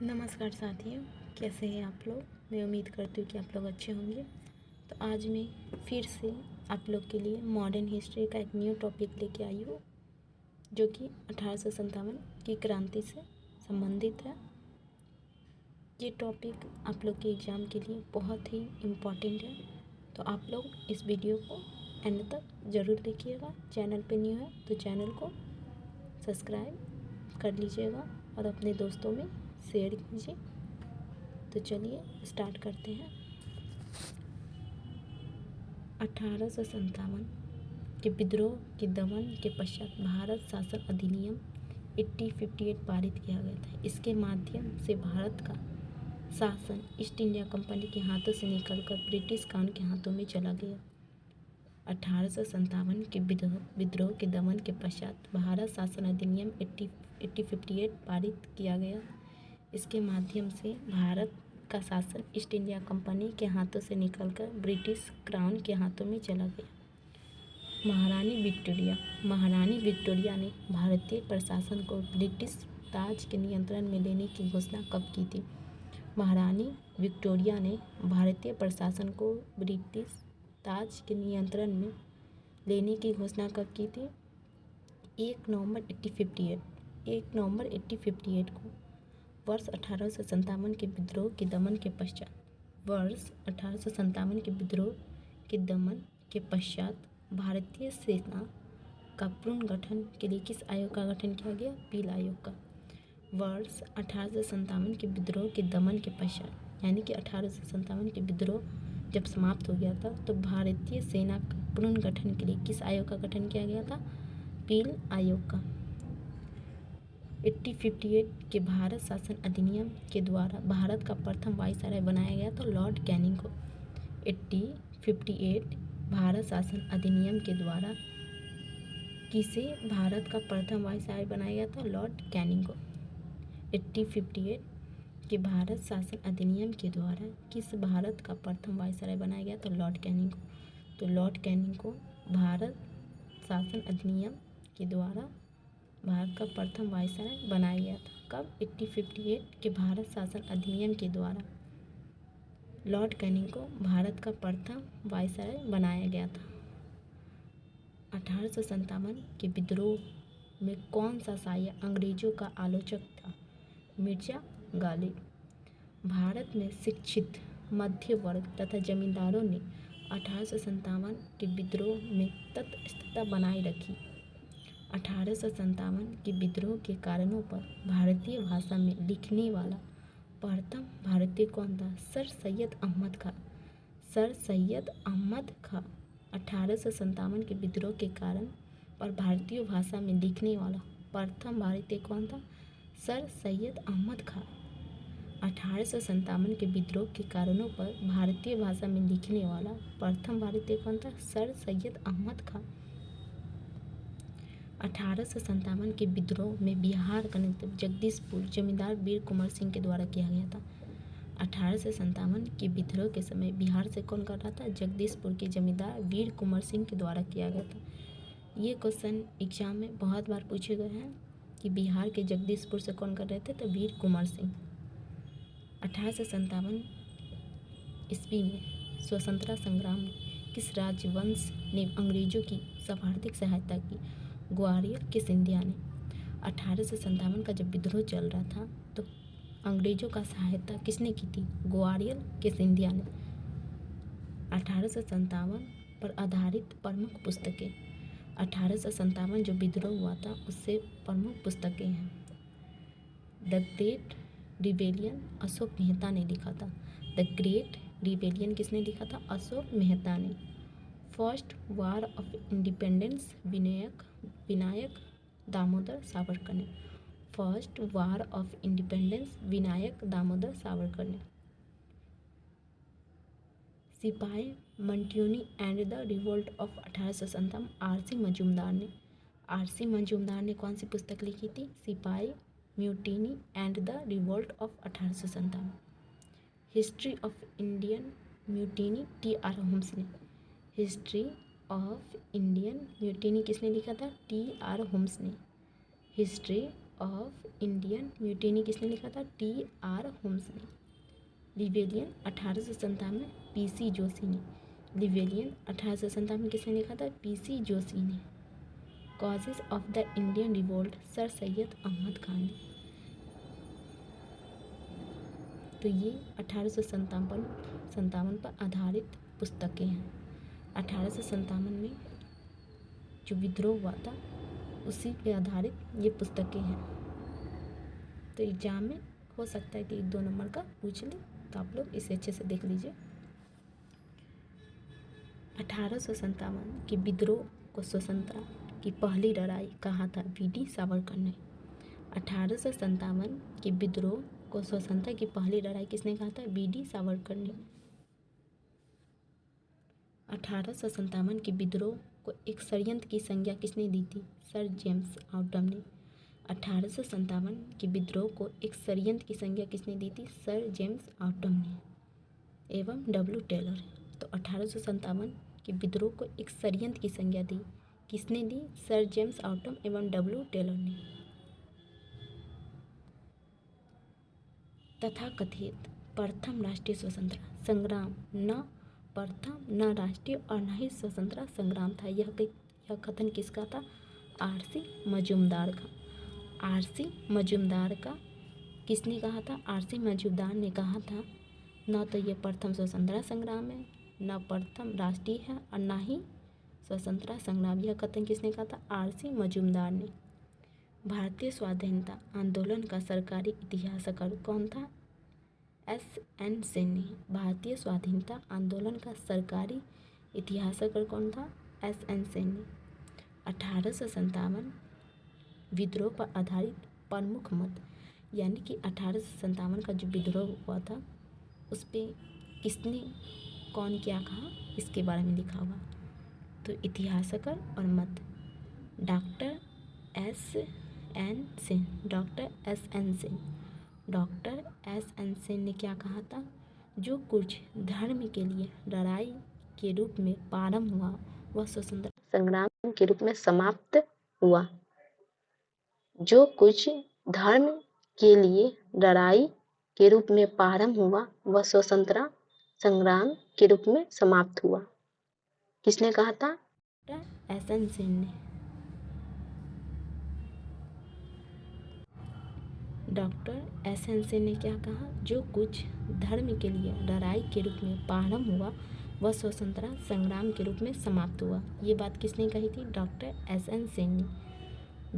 नमस्कार साथियों, कैसे हैं आप लोग। मैं उम्मीद करती हूँ कि आप लोग अच्छे होंगे। तो आज मैं फिर से आप लोग के लिए मॉडर्न हिस्ट्री का एक न्यू टॉपिक लेके आई हूँ, जो कि 1857 की क्रांति से संबंधित है। ये टॉपिक आप लोग के एग्ज़ाम के लिए बहुत ही इम्पॉर्टेंट है, तो आप लोग इस वीडियो को एंड तक ज़रूर देखिएगा। चैनल पे न्यू है तो चैनल को सब्सक्राइब कर लीजिएगा और अपने दोस्तों में शेयर कीजिए। तो चलिए स्टार्ट करते हैं। 1857 के विद्रोह के दमन के पश्चात भारत शासन अधिनियम 1858 पारित किया गया था। इसके माध्यम से भारत का शासन ईस्ट इंडिया कंपनी के हाथों से निकलकर ब्रिटिश कानून के हाथों में चला गया। 1857 के विद्रोह के दमन के पश्चात भारत शासन अधिनियम 1858 पारित किया गया। इसके माध्यम से भारत का शासन ईस्ट इंडिया कंपनी के हाथों से निकलकर ब्रिटिश क्राउन के हाथों में चला गया। महारानी विक्टोरिया ने भारतीय प्रशासन को ब्रिटिश ताज के नियंत्रण में लेने की घोषणा कब की थी। महारानी विक्टोरिया ने भारतीय प्रशासन को ब्रिटिश ताज के नियंत्रण में लेने की घोषणा कब की थी। 1 नवंबर 1858 को वर्ष 1857 के विद्रोह के दमन के पश्चात भारतीय सेना का पुनर्गठन के लिए किस आयोग का गठन किया गया। पील आयोग का। वर्ष 1857 के विद्रोह के दमन के पश्चात, यानी कि 1857 के विद्रोह जब समाप्त हो गया था, तो भारतीय सेना का पुनर्गठन के लिए किस आयोग का गठन किया गया था। पील आयोग का। 1858 के भारत शासन अधिनियम के द्वारा भारत का प्रथम वायसराय बनाया गया था लॉर्ड कैनिंग को। 1858 भारत शासन अधिनियम के द्वारा किसे भारत का प्रथम वायसराय बनाया गया था। लॉर्ड कैनिंग को। 1858 के भारत शासन अधिनियम के द्वारा किस भारत का प्रथम वायसराय बनाया गया था। लॉर्ड कैनिंग को। तो लॉर्ड कैनिंग को भारत शासन अधिनियम के द्वारा भारत का प्रथम वायसराय बनाया गया था। कब। 1858 के भारत शासन अधिनियम के द्वारा लॉर्ड कैनिंग को भारत का प्रथम वायसराय बनाया गया था। 1857 के विद्रोह में कौन सा शाही अंग्रेजों का आलोचक था। मिर्जा गालिब। भारत में शिक्षित मध्य वर्ग तथा जमींदारों ने 1857 के विद्रोह में तटस्थता बनाए रखी। 1857 के विद्रोह के कारणों पर भारतीय भाषा में लिखने वाला प्रथम भारतीय कौन था। सर सैयद अहमद खां। 1857 के विद्रोह के कारण पर भारतीय भाषा में लिखने वाला प्रथम भारतीय कौन था। सर सैयद अहमद खां। 1857 के विद्रोह के कारणों पर भारतीय भाषा में लिखने वाला प्रथम भारतीय कौन था। सर सैयद अहमद खां। 1857 के विद्रोह में बिहार का नेतृत्व जगदीशपुर जमींदार वीर कुंवर सिंह के द्वारा किया गया था। 1857 के विद्रोह के समय बिहार से कौन कर रहा था। जगदीशपुर के जमींदार वीर कुंवर सिंह के द्वारा किया गया था। ये क्वेश्चन एग्जाम में बहुत बार पूछे गए हैं कि बिहार के जगदीशपुर से कौन कर रहे थे, तो वीर कुंवर सिंह। 1857 ईस्वी में स्वतंत्रता संग्राम में किस राजवंश ने अंग्रेजों की सर्वाधिक सहायता की। ग्वालियर के सिंधिया ने। 1857 का जब विद्रोह चल रहा था तो अंग्रेजों का सहायता किसने की थी। ग्वालियर के सिंधिया ने। 1857 पर आधारित प्रमुख पुस्तकें। 1857 जो विद्रोह हुआ था उससे प्रमुख पुस्तकें हैं। The great rebellion Ashok Mehta ने लिखा था। द ग्रेट रिबेलियन किसने लिखा था। अशोक मेहता ने। First war of independence Vinayak Damodar Savarkar ने। First war of independence Vinayak Damodar Savarkar ने। Sipahi mutiny and the revolt of 1857 R C. Majumdar ने कौन सी पुस्तक लिखी थी। Sipahi mutiny and the revolt of 1857। History of Indian mutiny T R. Holmes ने। हिस्ट्री ऑफ इंडियन म्यूटिनी किसने लिखा था। टी.आर. होम्स ने। हिस्ट्री ऑफ इंडियन म्यूटिनी किसने लिखा था? टी.आर. होम्स ने। Rebellion 1897 P C. जोशी ने। रिबेलियन 1897 किसने लिखा था? पी.सी. जोशी ने। Causes of the Indian revolt Sir Syed Ahmad Khan ने। तो ये 1857 पर आधारित पुस्तकें हैं। 1857 में जो विद्रोह हुआ था उसी पे आधारित ये पुस्तकें हैं। तो एग्जाम में हो सकता है कि 1-2 नंबर का पूछ ले, तो आप लोग इसे अच्छे से देख लीजिए। 1857 के विद्रोह को स्वतंत्रता की पहली लड़ाई कहा था? वी.डी. सावरकर ने। 1857 के विद्रोह को स्वतंत्रता की पहली लड़ाई किसने कहा था? वी.डी. सावरकर ने। 1857 के विद्रोह को एक षड्यंत्र की संज्ञा किसने दी थी? सर जेम्स ऑटम ने। 1857 के विद्रोह को एक षड्यंत्र की संज्ञा किसने दी थी? सर जेम्स ऑटम ने एवं डब्ल्यू टेलर। तो 1857 के विद्रोह को एक षड्यंत्र की संज्ञा दी, किसने दी? सर जेम्स ऑटम एवं डब्ल्यू टेलर ने। तथाकथित प्रथम राष्ट्रीय स्वतंत्रता संग्राम न प्रथम, न राष्ट्रीय और न ही स्वतंत्रता संग्राम था। यह कथन किसका था? आर.सी. मजूमदार का। आर.सी. मजूमदार का किसने कहा था? आर.सी. मजूमदार ने कहा था न तो ये प्रथम स्वतंत्रता संग्राम है, न प्रथम राष्ट्रीय है और न ही स्वतंत्रता संग्राम। यह कथन किसने कहा था? आर.सी. मजूमदार ने। भारतीय स्वाधीनता आंदोलन का सरकारी इतिहासकार कौन था? एस.एन. सेन ने। भारतीय स्वाधीनता आंदोलन का सरकारी इतिहासकार कौन था? एस.एन. सेन ने। 1857 विद्रोह पर आधारित प्रमुख मत, यानी कि 1857 का जो विद्रोह हुआ था उस पर किसने कौन क्या कहा, इसके बारे में लिखा हुआ। तो इतिहासकार और मत doctor SN. Sen. Doctor SN. Sen. Doctor SN. Sen ने क्या कहा था? जो कुछ धर्म के लिए लड़ाई के रूप में प्रारंभ हुआ वह स्वतंत्रता संग्राम के रूप में समाप्त हुआ। जो कुछ धर्म के लिए लड़ाई के रूप में प्रारंभ हुआ वह स्वतंत्रता संग्राम के रूप में समाप्त हुआ। किसने कहा था? Doctor SN. सेन ने। Doctor SN. सेन ने क्या कहा? जो कुछ धर्म के लिए लड़ाई के रूप में प्रारंभ हुआ वह स्वतंत्रता संग्राम के रूप में समाप्त हुआ। ये बात किसने कही थी? Doctor SN. सेन ने।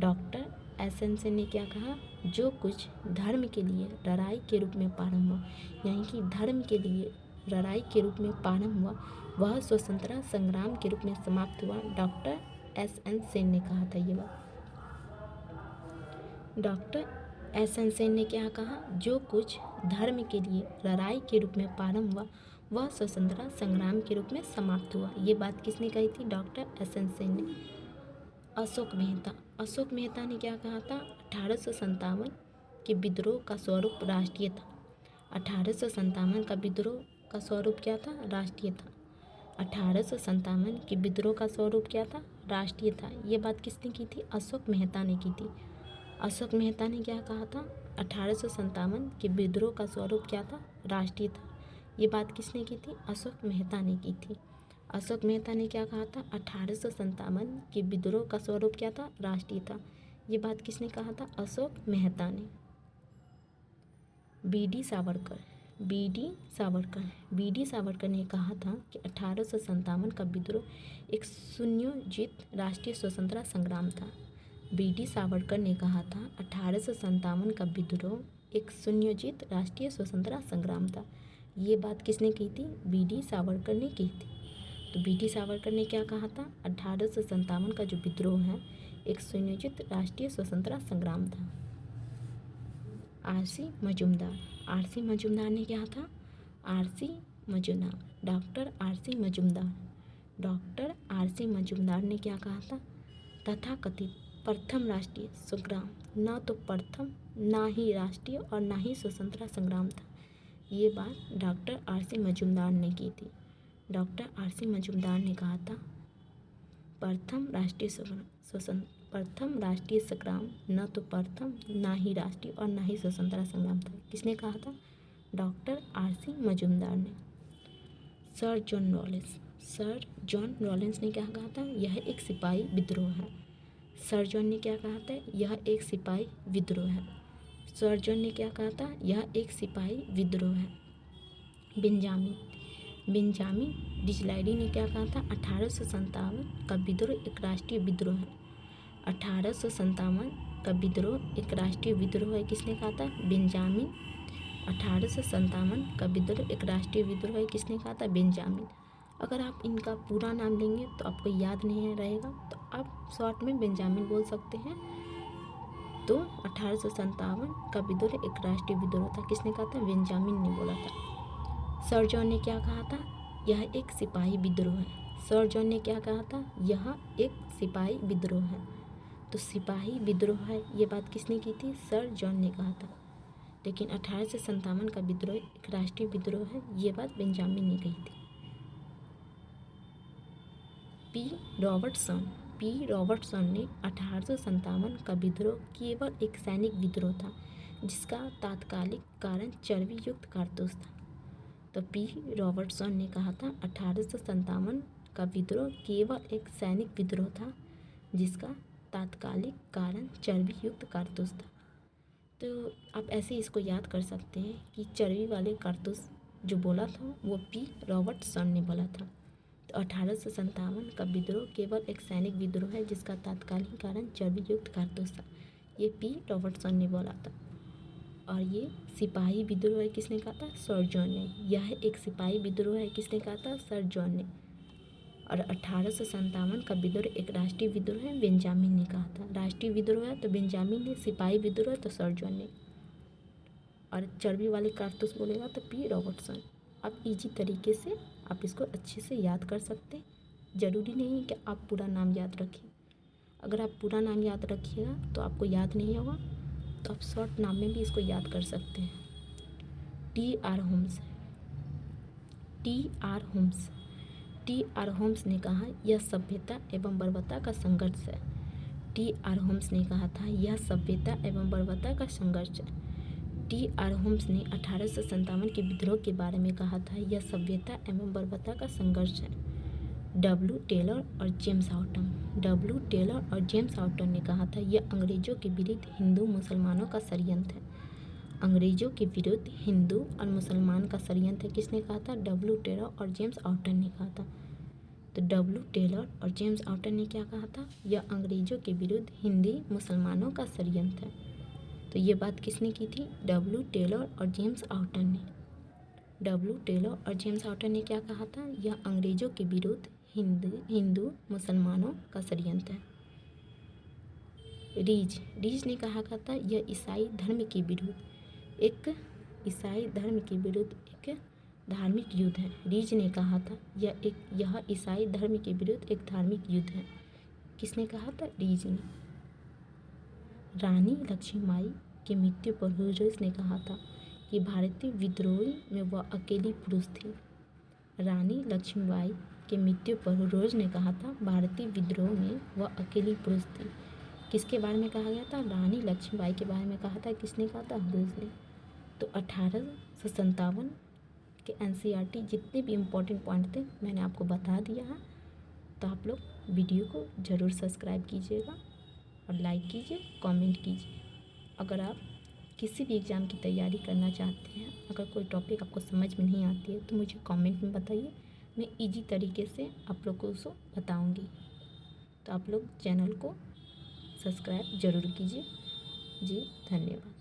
Doctor SN. सेन ने क्या कहा? जो कुछ धर्म के लिए लड़ाई के रूप में प्रारंभ हुआ, यानी कि धर्म के लिए लड़ाई के रूप में प्रारंभ हुआ वह स्वतंत्रता संग्राम के रूप में समाप्त हुआ। Doctor SN. सेन ने कहा था ये बात। Doctor SN. सेन ने क्या कहा? जो कुछ धर्म के लिए लड़ाई के रूप में प्रारंभ हुआ वह स्वतंत्रता संग्राम के रूप में समाप्त हुआ। ये बात किसने कही थी? Doctor SN. सेन ने। अशोक मेहता। अशोक मेहता ने क्या कहा था? 1857 के विद्रोह का स्वरूप राष्ट्रीय था। 1857 का विद्रोह का स्वरूप क्या था? राष्ट्रीय था। 1857 के विद्रोह का स्वरूप क्या था? राष्ट्रीय था। ये बात किसने की थी? अशोक मेहता ने की थी। अशोक मेहता ने क्या कहा था? 1857 के विद्रोह का स्वरूप क्या था? राष्ट्रीय था। ये बात किसने की थी? अशोक मेहता ने की थी। अशोक मेहता ने क्या कहा था? 1857 के विद्रोह का स्वरूप क्या था? राष्ट्रीय था। ये बात किसने कहा था? अशोक मेहता ने। BD. Savarkar. BD. Savarkar. BD. Savarkar ने कहा था कि 1857 का विद्रोह एक सुनियोजित राष्ट्रीय स्वतंत्रता संग्राम था। बी.डी. सावरकर ने कहा था 1857 का विद्रोह एक सुनियोजित राष्ट्रीय स्वतंत्रता संग्राम था। ये बात किसने की थी? बी.डी. सावरकर ने की थी। तो बी.डी. सावरकर ने क्या कहा था? 1857 का जो विद्रोह है एक सुनियोजित राष्ट्रीय स्वतंत्रता संग्राम था। आर.सी. मजूमदार। आर.सी. मजूमदार ने क्या था? RC. Majumdar. Doctor RC. Majumdar. Doctor RC. Majumdar ने क्या कहा था? तथाकथित प्रथम राष्ट्रीय संग्राम न तो प्रथम, ना ही राष्ट्रीय और ना ही स्वतंत्रता संग्राम था। ये बात डॉक्टर आर.सी. मजूमदार ने की थी। Doctor RC. मजूमदार ने कहा था प्रथम राष्ट्रीय प्रथम राष्ट्रीय संग्राम न तो प्रथम, ना ही राष्ट्रीय और ना ही स्वतंत्रता संग्राम था। किसने कहा था? Doctor R.C. मजूमदार ने। सर जॉन रॉलेंस ने क्या कहा था? यह एक सिपाही विद्रोह है। सर जॉन ने क्या कहा था? यह एक सिपाही विद्रोह है। सर जॉन ने क्या कहा था? यह एक सिपाही विद्रोह है। बेंजामिन डिसरायली ने क्या कहा था? 1857 का विद्रोह एक राष्ट्रीय विद्रोह है। 1857 का विद्रोह एक राष्ट्रीय विद्रोह है। किसने कहा था? बेंजामिन। 1857 का विद्रोह एक राष्ट्रीय विद्रोह है। किसने कहा था? बेंजामिन। अगर आप इनका पूरा नाम लेंगे तो आपको याद नहीं रहेगा, तो आप शॉर्ट में बेंजामिन बोल सकते हैं। तो 1857 का विद्रोह एक राष्ट्रीय विद्रोह था। किसने कहा था? बेंजामिन ने बोला था। सर जॉन ने क्या कहा था? यह एक सिपाही विद्रोह है। सर जॉन ने क्या कहा था? यह एक सिपाही विद्रोह है। तो सिपाही विद्रोह है, ये बात किसने की थी? सर जॉन ने कहा था। लेकिन 1857 का विद्रोह एक राष्ट्रीय विद्रोह है, ये बात बेंजामिन ने कही थी। पी रॉबर्टसन ने 1857 का विद्रोह केवल एक सैनिक विद्रोह था, जिसका तात्कालिक कारण चर्बी युक्त कारतूस था। तो पी रॉबर्टसन ने कहा था 1857 का विद्रोह केवल एक सैनिक विद्रोह था, जिसका तात्कालिक कारण चर्बी युक्त कारतूस था। तो आप ऐसे इसको याद कर सकते हैं कि चर्बी वाले कारतूस जो बोला था वो पी रॉबर्टसन ने बोला था। तो 1857 का विद्रोह केवल एक सैनिक विद्रोह है, जिसका तात्कालिक कारण चर्बी युक्त कारतूस था, ये पी रॉबर्टसन ने बोला था। और ये सिपाही विद्रोह है, किसने कहा था? सर जॉन ने। यह एक सिपाही विद्रोह है, किसने कहा था? सर जॉन ने। और 1857 का विद्रोह एक राष्ट्रीय विद्रोह है, बेंजामिन ने कहा था। राष्ट्रीय विद्रोह है तो बेंजामिन ने, सिपाही विद्रोह है तो सर जॉन ने, और चर्बी वाले कारतूस बोलेगा तो पी रॉबर्टसन। आप इजी तरीके से आप इसको अच्छे से याद कर सकते हैं। ज़रूरी नहीं है कि आप पूरा नाम याद रखें। अगर आप पूरा नाम याद रखिएगा तो आपको याद नहीं होगा, तो आप शॉर्ट नाम में भी इसको याद कर सकते हैं। टी आर होम्स ने कहा यह सभ्यता एवं बर्बरता का संघर्ष है। टी आर होम्स ने कहा था यह सभ्यता एवं बर्बरता का संघर्ष है। टी आर होम्स ने 1857 के विद्रोह के बारे में कहा था यह सभ्यता एवं बर्बरता का संघर्ष है। डब्ल्यू टेलर और जेम्स हॉटन ने कहा था यह अंग्रेजों के विरुद्ध हिंदू मुसलमानों का षड्यंत्र है। अंग्रेजों के विरुद्ध हिंदू और मुसलमान का षड्यंत्र है। किसने कहा था? डब्ल्यू टेलर और जेम्स हॉटन ने कहा था। तो डब्ल्यू टेलर और जेम्स हॉटन ने क्या कहा था? यह अंग्रेजों के विरुद्ध हिंदी मुसलमानों का षड्यंत्र है। तो ये बात किसने की थी? डब्ल्यू टेलर और जेम्स हॉटन ने। डब्ल्यू टेलर और जेम्स हॉटन ने क्या कहा था? यह अंग्रेजों के विरुद्ध हिंदू मुसलमानों का षड्यंत्र है। रीज ने कहा था यह ईसाई धर्म के विरुद्ध एक धार्मिक युद्ध है। रीज ने कहा था यह ईसाई धर्म के विरुद्ध एक धार्मिक युद्ध है। किसने कहा था? रीज ने। रानी लक्ष्मीबाई की मृत्यु पर रीज ने कहा था कि भारतीय विद्रोह में वह अकेली पुरुष थी। रानी लक्ष्मीबाई की मृत्यु पर रीज ने कहा था भारतीय विद्रोह में वह अकेली पुरुष थी। किसके बारे में कहा गया था? रानी लक्ष्मीबाई के बारे में कहा था। किसने कहा था? रीज ने। तो 1857 के NCERT जितने भी इम्पोर्टेंट पॉइंट थे मैंने आपको बता दिया है। तो आप लोग वीडियो को ज़रूर सब्सक्राइब कीजिएगा और लाइक कीजिए, कमेंट कीजिए। अगर आप किसी भी एग्ज़ाम की तैयारी करना चाहते हैं, अगर कोई टॉपिक आपको समझ में नहीं आती है तो मुझे कमेंट में बताइए, मैं इजी तरीके से आप लोग को उसको बताऊँगी। तो आप लोग चैनल को सब्सक्राइब ज़रूर कीजिए। जी धन्यवाद।